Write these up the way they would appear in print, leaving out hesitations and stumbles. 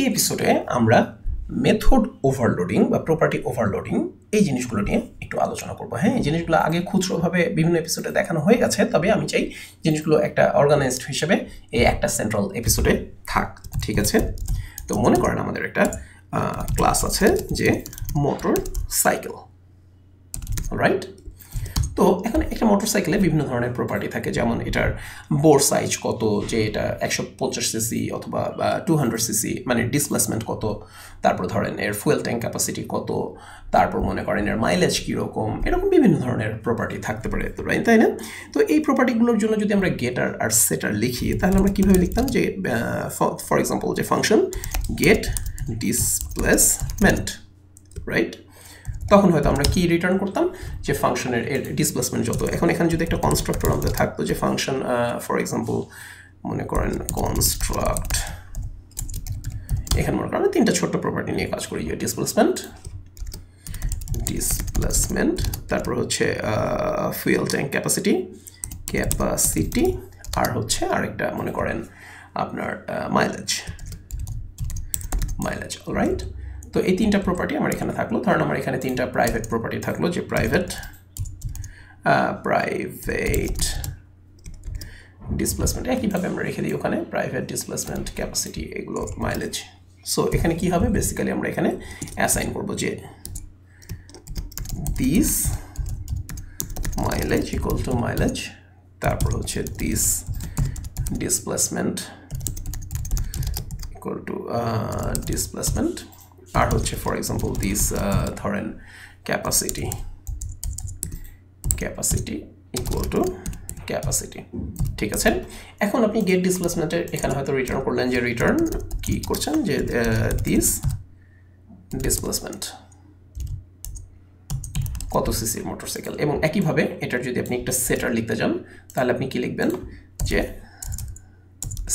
এই এপিসোডে আমরা মেথড ওভারলোডিং বা প্রপার্টি ওভারলোডিং এই জিনিসগুলো নিয়ে একটু আলোচনা করব। হ্যাঁ, এই জিনিসগুলো আগে খুচরোভাবে বিভিন্ন এপিসোডে দেখানো হয়ে গেছে, তবে আমি চাই জিনিসগুলো একটা অর্গানাইজড হিসেবে এই একটা সেন্ট্রাল এপিসোডে থাক। ঠিক আছে, তো মনে করেন আমাদের একটা ক্লাস আছে যে মোটর সাইকেল, রাইট? তো এখন একটা মোটরসাইকেলে বিভিন্ন ধরনের প্রপার্টি থাকে, যেমন এটার বোর সাইজ কত, যে এটা 150 সিসি অথবা 200 সিসি, মানে ডিসপ্লেসমেন্ট কত, তারপর ধরেন এর ফুয়েল ট্যাঙ্ক ক্যাপাসিটি কত, তারপর মনে করেন এর মাইলেজ কীরকম, এরকম বিভিন্ন ধরনের প্রপার্টি থাকতে পারে, তাই না? তো এই প্রপার্টিগুলোর জন্য যদি আমরা গেটার আর সেটার লিখি, তাহলে আমরা কীভাবে লিখতাম যে ফর এক্সাম্পল যে ফাংশন গেট ডিসপ্লেসমেন্ট, রাইট? তখন হয়তো আমরা কি রিটার্ন করতাম, যে ফাংশনের এর ডিসপ্লেসমেন্ট যত। এখন এখানে যদি একটা কনস্ট্রাক্টর আমাদের থাকতো, যে ফাংশন ফর এক্সাম্পল মনে করেন কনস্ট্রাক্ট, এখানে মনে করেন তিনটা ছোট্ট প্রপার্টি নিয়ে কাজ করি, যে ডিসপ্লেসমেন্ট, তারপর হচ্ছে ফুয়েল ট্যাঙ্ক ক্যাপাসিটি, আর হচ্ছে আরেকটা মনে করেন আপনার মাইলেজ, অলরাইট? তো এই তিনটা প্রপার্টি আমার এখানে থাকলো। ধরেন আমার এখানে তিনটা প্রাইভেট প্রপার্টি থাকলো, যে প্রাইভেট ডিসপ্লেসমেন্ট, একইভাবে আমরা রেখে দিই ওখানে প্রাইভেট ডিসপ্লেসমেন্ট, ক্যাপাসিটি, এগুলো মাইলেজ। সো এখানে কি হবে, বেসিক্যালি আমরা এখানে অ্যাসাইন করবো যে this mileage equal to mileage, তারপর হচ্ছে this displacement equal to displacement, আর হচ্ছে ফর এক্সাম্পল দিস ধরেন ক্যাপাসিটি ইকুয়াল টু ক্যাপাসিটি। ঠিক আছে, এখন আপনি গেট ডিসপ্লেসমেন্টের এখানে হয়তো রিটার্ন করলেন, যে রিটার্ন কি করছেন, যে দিস ডিসপ্লেসমেন্ট কত সিসির মোটরসাইকেল। এবং একইভাবে এটার যদি আপনি একটা সেটার লিখতে যান, তাহলে আপনি কি লিখবেন, যে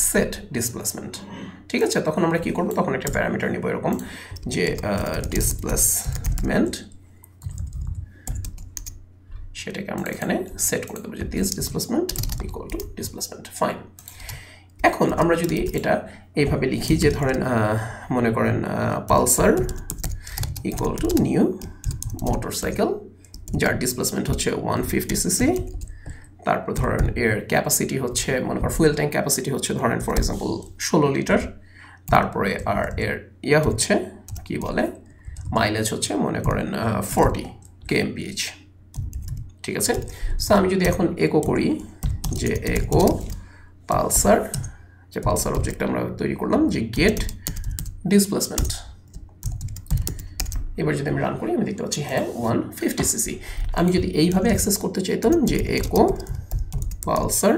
সেট ডিসপ্লেসমেন্ট। ঠিক আছে, তখন আমরা কি করব, তখন একটা প্যারামিটার নিব এরকম, যে ডিসপ্লেসমেন্ট, সেটাকে আমরা এখানে সেট করে দেবো, যে this displacement equal to displacement. Fine. এখন আমরা যদি এটা এইভাবে লিখি, যে ধরেন মনে করেন Pulsar equal to new motorcycle, যার ডিসপ্লেসমেন্ট হচ্ছে 150 সিসি, তারপর ধরেন এর ক্যাপাসিটি হচ্ছে মনে করেন ফুয়েল ট্যাঙ্ক ক্যাপাসিটি হচ্ছে ধরেন ফর এক্সাম্পল 16 লিটার, তারপরে আর এর হচ্ছে কি বলে মাইলেজ হচ্ছে মনে করেন 40 kmph। ঠিক আছে, সো আমি যদি এখন একো করি, যে একো পালসার, যে পালসার অবজেক্ট আমরা তৈরি করলাম, যে গেট ডিসপ্লেসমেন্ট, এবার যদি আমি রান করি, আমি দেখতে পাচ্ছি হ্যাঁ 150 সিসি। আমি যদি এইভাবে অ্যাক্সেস করতে চাইতাম, যে একো পালসার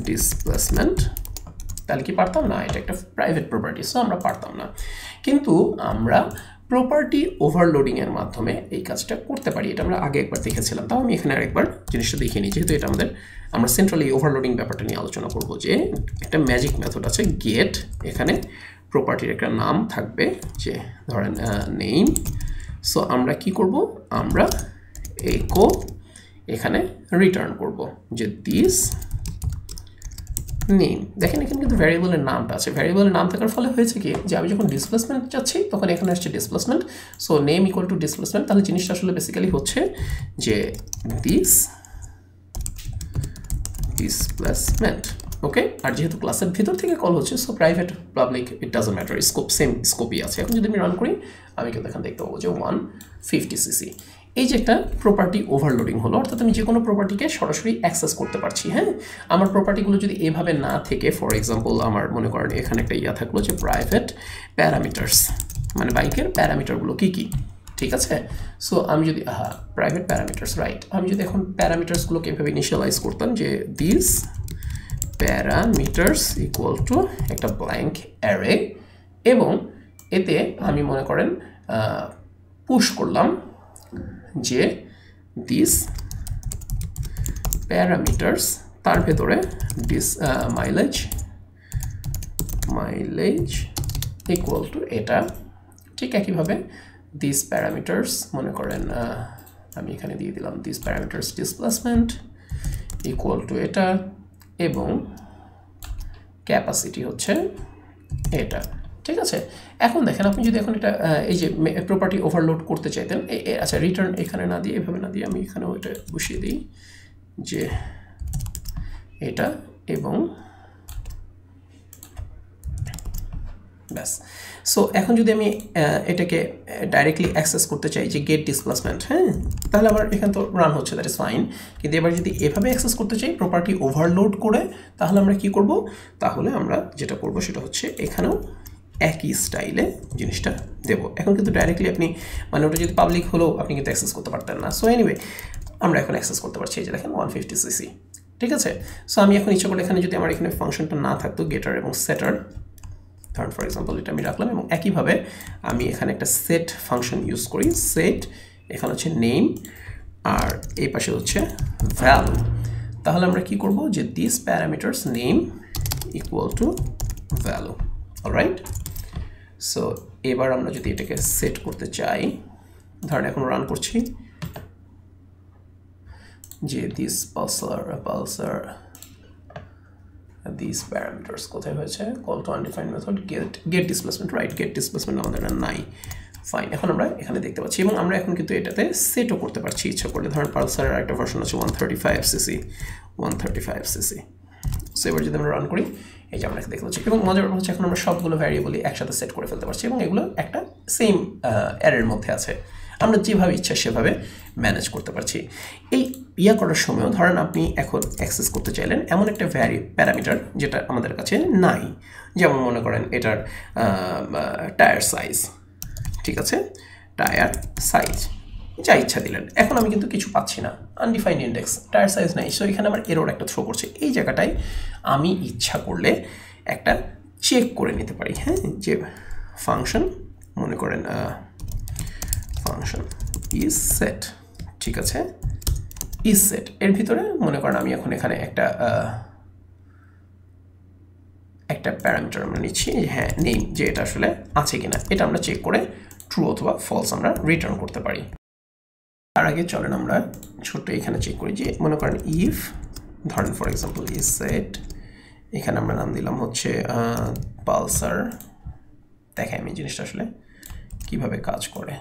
ডিসপ্লেসমেন্ট, তাহলে কি পারতাম না? এটা একটা প্রাইভেট প্রপার্টি, সো আমরা পারতাম না। কিন্তু আমরা প্রপার্টি ওভারলোডিংয়ের মাধ্যমে এই কাজটা করতে পারি। এটা আমরা আগে একবার দেখেছিলাম, তাও আমি এখানে আরেকবার জিনিসটা দেখিয়ে নিই, যেহেতু এটা আমরা সেন্ট্রালি ওভারলোডিং ব্যাপারটা নিয়ে আলোচনা করব। যে একটা ম্যাজিক মেথড আছে গেট, এখানে প্রপার্টির একটা নাম থাকবে, যে ধরেন নেম। সো আমরা কি করব, আমরা একো এখানে রিটার্ন করব, যে দিস নেম। দেখেন এখানে কিন্তু ভ্যারিয়েবলের নামটা আছে। ভ্যারিয়েবলের নাম থাকার ফলে হয়েছে কি, যে আমি যখন ডিসপ্লেসমেন্ট চাচ্ছি তখন এখানে আসছে displacement. So name equal to displacement, তাহলে জিনিসটা আসলে বেসিক্যালি হচ্ছে যে দিস ডিসপ্লেসমেন্ট। ওকে, আর যেহেতু ক্লাসের ভিতর থেকে কল হচ্ছে, so private public it doesn't matter, same স্কোপই আছে। এখন যদি আমি রান করি, আমি কিন্তু এখানে দেখতে পাবো যে 150 সিসি। এই যে একটা প্রপার্টি ওভারলোডিং হলো, অর্থাৎ আমি যে কোনো প্রপার্টিকে সরাসরি অ্যাক্সেস করতে পারছি। হ্যাঁ, আমার প্রপার্টিগুলো যদি এভাবে না থেকে, ফর এক্সাম্পল আমার মনে করেন এখানে একটা থাকলো, যে প্রাইভেট প্যারামিটার্স, মানে বাইকের প্যারামিটারগুলো কী কী। ঠিক আছে, সো আমি যদি প্রাইভেট প্যারামিটার্স, রাইট, আমি যদি এখন প্যারামিটার্সগুলোকে এভাবে ইনিশিয়ালাইজ করতাম, যে দিস প্যারামিটার্স ইকুয়াল টু একটা ব্ল্যাঙ্ক অ্যারে, এবং এতে আমি মনে করেন পুশ করলাম, যে দিস প্যারামিটার্স, তার ভেতরে মাইলেজ ইকুয়াল টু এটা। ঠিক একইভাবে দিস প্যারামিটার্স মনে করেন আমি এখানে দিয়ে দিলাম this parameters displacement equal two এটা, এবং ক্যাপাসিটি হচ্ছে এটা। ঠিক আছে। এখন দেখেন আপনি যদি এখন এটা এই যে প্রপার্টি ওভারলোড করতে চাইতেন, আচ্ছা রিটার্ন এখানে না দিয়ে এভাবে না দিয়ে আমি এখানেও এটা বসিয়ে দিই যে এটা এবং ব্যাস। সো এখন যদি আমি এটাকে ডাইরেক্টলি অ্যাক্সেস করতে চাই যে গেট ডিসপ্লেসমেন্ট, হ্যাঁ, তাহলে আবার এখানে তো রান হচ্ছে, দ্যাট ইজ ফাইন। কিন্তু এবার যদি এভাবে অ্যাক্সেস করতে চাই প্রপার্টি ওভারলোড করে, তাহলে আমরা কি করব, তাহলে আমরা যেটা করব সেটা হচ্ছে এখানেও একই স্টাইলে জিনিসটা দেব। এখন কিন্তু ডাইরেক্টলি আপনি মানে ওটা যদি পাবলিক হলেও আপনি কিন্তু অ্যাক্সেস করতে পারতেন না। সো এনিওয়ে আমরা এখন অ্যাক্সেস করতে পারছি, এই যে দেখেন 150cc, ঠিক আছে। সো আমি এখন ইচ্ছা করলে এখানে যদি আমার এখানে ফাংশনটা না থাকতো গেটার এবং সেটার, ধরুন ফর এক্সাম্পল এটা আমি রাখলাম এবং একইভাবে আমি এখানে একটা সেট ফাংশন ইউজ করি, সেট এখানে হচ্ছে নেম আর এই পাশে হচ্ছে ভ্যালু। তাহলে আমরা কি করব যে this parameters name equal to value, alright. So এবার আমরা যদি এটাকে সেট করতে চাই, ধরেন এখন রান করছি যে দিস পালসার these parameters কোথায় হয়েছে, call to undefined method get displacement, right, get displacement আমাদের নাই, ফাইন। এখন আমরা এখানে দেখতে পাচ্ছি এবং আমরা এখন কিন্তু এটাতে সেটও করতে পারছি ইচ্ছা করলে। ধরেন পালসারের একটা ভার্সন আছে 135cc। সো এবার যদি আমরা রান করি, এই যে আমরা দেখতে পাচ্ছি এবং মজার ব্যাপার হচ্ছে এখন আমরা সবগুলো ভ্যারিয়েবলই একসাথে সেট করে ফেলতে পারছি এবং এগুলো একটা সেম অ্যারের মধ্যে আছে, আমরা যেভাবে ইচ্ছা সেভাবে ম্যানেজ করতে পারছি। এই করার সময় ধরেন আপনি এখন অ্যাক্সেস করতে চাইলেন এমন একটা প্যারামিটার যেটা আমাদের কাছে নাই, যেমন মনে করেন এটার টায়ার সাইজ, ঠিক আছে, টায়ার সাইজ যা ইচ্ছা দিলেন। এখন আমি কিন্তু কিছু পাচ্ছি না, আনডিফাইন্ড ইন্ডেক্স, টায়ার সাইজ নাই। সো এখানে আমার এরর একটা থ্রো করছে। এই জায়গাটায় আমি ইচ্ছা করলে একটা চেক করে নিতে পারি, হ্যাঁ, যে ফাংশন মনে করেন ফাংশন ইজ সেট, ঠিক আছে, ইজ সেট এর ভিতরে মনে করেন আমি এখন এখানে একটা প্যারামিটার আমরা নিচ্ছি, হ্যাঁ নেম, যে এটা আসলে আছে কিনা এটা আমরা চেক করে ট্রু অথবা ফলস আমরা রিটার্ন করতে পারি। তার আগে চলেন আমরা ছোট্ট এখানে চেক করি যে মনে করেন ইফ, ধরেন ফর এক্সাম্পল ইজ সেট, এখানে আমরা নাম দিলাম হচ্ছে পালসার। দেখাই আমি জিনিসটা আসলে কিভাবে কাজ করে,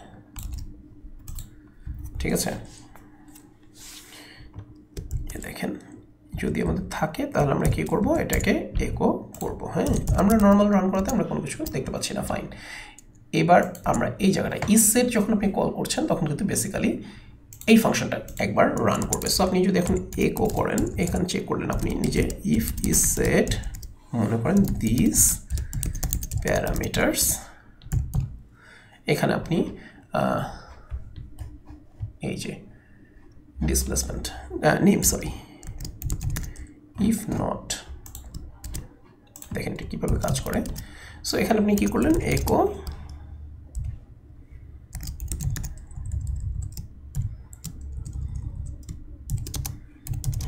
ঠিক আছে। দেখেন যদি আমাদের থাকে তাহলে আমরা কি করব, এটাকে একো করব, হ্যাঁ, আমরা নর্মাল রান করাতে আমরা কোনো কিছু দেখতে পাচ্ছি না, ফাইন। এবার আমরা এই জায়গাটা ইজ সেট যখন আপনি কল করছেন তখন কিন্তু বেসিক্যালি এই ফাংশনটা একবার রান করবে। সো আপনি যদি এখন একো করেন, এখানে চেক করলেন আপনি নিজে, ইফ ইজ সেট মনে করেন দিস প্যারামিটারস, এখানে আপনি এই যে displacement name, sorry, if not, দেখেন এটা কীভাবে কাজ করে। সো এখানে আপনি কি করলেন, একো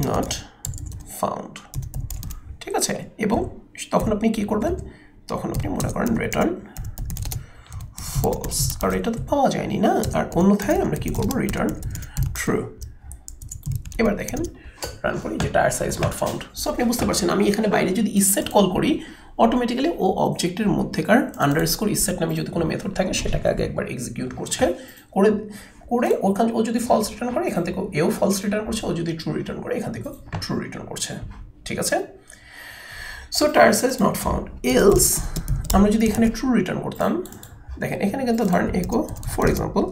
নট ফাউন্ড, ঠিক আছে, এবং তখন আপনি কি করবেন, তখন আপনি মনে করেন রিটার্ন ফলস, কারণ এটা তো পাওয়া যায়নি না, আর অন্যথায় আমরা কি করব, রিটার্ন ট্রু। এবার দেখেন রান করি যে tyre size not found. So আপনি বুঝতে পারছেন আমি এখানে বাইরে যদি ইসেট কল করি অটোমেটিক্যালি ও অবজেক্টের মধ্যেকার আন্ডারস্কোর ইসেট নামে যদি কোনো মেথড থাকে সেটাকে আগে একবার এক্সিকিউট করছে, করে ওখানে ও যদি ফলস রিটার্ন করে এখান থেকে এও ফলস রিটার্ন করছে, ও যদি ট্রু রিটার্ন করে এখান থেকেও ট্রু রিটার্ন করছে, ঠিক আছে। So tyre size not found, else আমরা যদি এখানে ট্রু রিটার্ন করতাম, দেখেন এখানে কিন্তু ধরেন একো ফর এক্সাম্পল,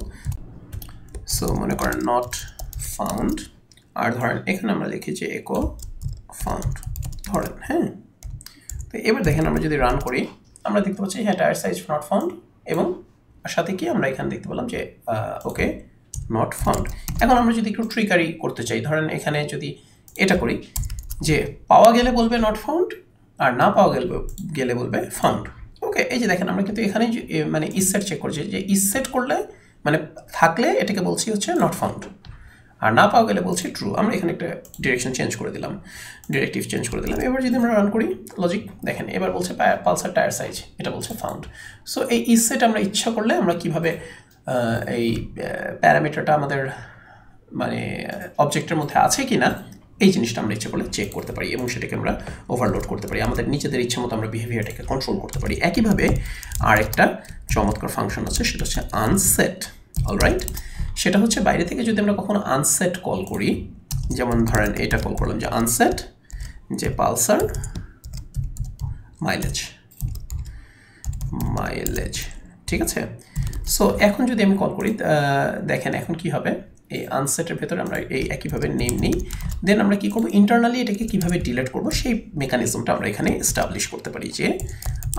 সো মনে করেন নট ফাউন্ড, আর ধরেন এখানে আমরা লিখি যে একো ফাউন্ড ধরেন, হ্যাঁ। তো এবার দেখেন আমরা যদি রান করি আমরা দেখতে পাচ্ছি হ্যাঁ টায়ার সাইজ নট ফাউন্ড, এবং সাথে কি আমরা এখানে দেখতে পেলাম যে ওকে নট ফাউন্ড। এখন আমরা যদি একটু ট্রিকারি করতে চাই, ধরেন এখানে যদি এটা করি যে পাওয়া গেলে বলবে নট ফাউন্ড আর না পাওয়া গেলে বলবে ফাউন্ড, ওকে। এই যে দেখেন আমরা কিন্তু এখানে মানে ইসেট চেক করছি, যে ইসেট করলে মানে থাকলে এটাকে বলছি হচ্ছে নট ফাউন্ড, আর না পাওয়া গেলে বলছি ট্রু। আমরা এখানে একটা ডিরেকশন চেঞ্জ করে দিলাম, ডিরেক্টিভ চেঞ্জ করে দিলাম। এবার যদি আমরা রান করি লজিক দেখেন এবার বলছে পালসার টায়ার সাইজ, এটা বলছে ফাউন্ড। সো এই ইসেট আমরা ইচ্ছা করলে আমরা কিভাবে এই প্যারামিটারটা আমাদের মানে অবজেক্টের মধ্যে আছে কি না এই জিনিসটা আমরা ইচ্ছা করলে চেক করতে পারি এবং সেটাকে আমরা ওভারলোড করতে পারি, আমাদের নিজেদের ইচ্ছা মতো আমরা বিহেভিয়ারটাকে কন্ট্রোল করতে পারি। একইভাবে আরেকটা চমৎকার ফাংশন আছে, সেটা হচ্ছে আনসেট। অলরাইট, সেটা হচ্ছে বাইরে থেকে যদি আমরা কখনো আনসেট কল করি, যেমন ধরেন এটা কল করলাম যে আনসেট যে পালসার মাইলেজ, ঠিক আছে। সো এখন যদি আমি কল করি, দেখেন এখন কি হবে, এই আনসেটের ভেতরে আমরা এই একইভাবে নেম নিই, দেন আমরা কি করব, ইন্টারনালি এটাকে কিভাবে ডিলিট করব সেই মেকানিজমটা আমরা এখানে এস্টাবলিশ করতে পারি, যে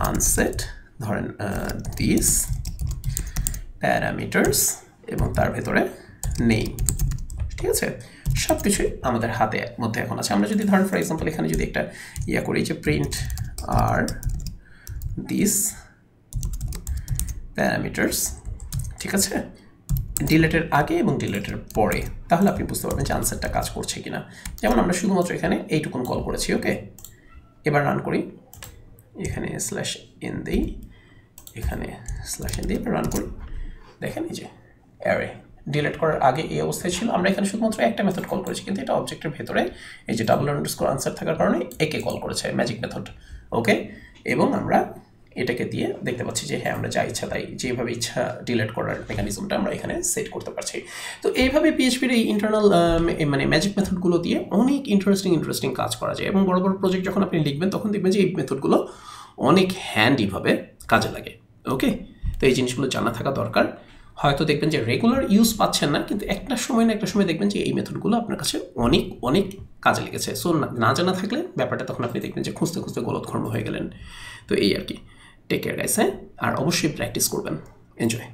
আনসেট ধরেন দিস প্যারামিটার্স এবং তার ভেতরে নেম, ঠিক আছে। সব কিছুই আমাদের হাতে মধ্যে এখন আছে। আমরা যদি ধরেন ফর এক্সাম্পল এখানে যদি একটা ইয়া করি যে প্রিন্ট আর দিস প্যারামিটার্স, ঠিক আছে, ডিলেটের আগে এবং ডিলেটের পরে, তাহলে আপনি বুঝতে পারবেন যে আনসারটা কাজ করছে কিনা। যেমন আমরা শুধুমাত্র এখানে এইটুকুন কল করেছি, ওকে। এবার রান করি, এখানে স্ল্যাশ এন দিই, এখানে স্ল্যাশ এন দিই, এবার রান করি, দেখেন এই যে অ্যারে ডিলিট করার আগে এই অবস্থায় ছিল। আমরা এখানে শুধুমাত্র একটা মেথড কল করেছি, কিন্তু এটা অবজেক্টের ভেতরে এই যে ডাবল আন্ডারস্কোর আনসার থাকার কারণে একে কল করেছে, ম্যাজিক মেথড, ওকে। এবং আমরা এটাকে দিয়ে দেখতে পাচ্ছি যে হ্যাঁ, আমরা যা ইচ্ছা তাই যেভাবে ইচ্ছা ডিলিট করার মেকানিজমটা আমরা এখানে সেট করতে পারছি। তো এইভাবে পিএইচপির এই ইন্টারনাল মানে ম্যাজিক মেথডগুলো দিয়ে অনেক ইন্টারেস্টিং কাজ করা যায়, এবং বড় বড় প্রজেক্ট যখন আপনি লিখবেন তখন দেখবেন যে এই মেথডগুলো অনেক হ্যান্ডিভাবে কাজে লাগে, ওকে। তো এই জিনিসগুলো জানা থাকা দরকার। হয়তো দেখবেন যে রেগুলার ইউজ পাচ্ছেন না, কিন্তু একটা সময় না একটা সময় দেখবেন যে এই মেথডগুলো আপনার কাছে অনেক কাজে লেগেছে। সো না জানা থাকলে ব্যাপারটা তখন আপনি দেখবেন যে খুঁজতে গলদঘর্ম হয়ে গেলেন। তো এই আর কি। টেক কেয়ার গাইস, হ্যাঁ, আর অবশ্যই প্র্যাকটিস করবেন। এনজয়।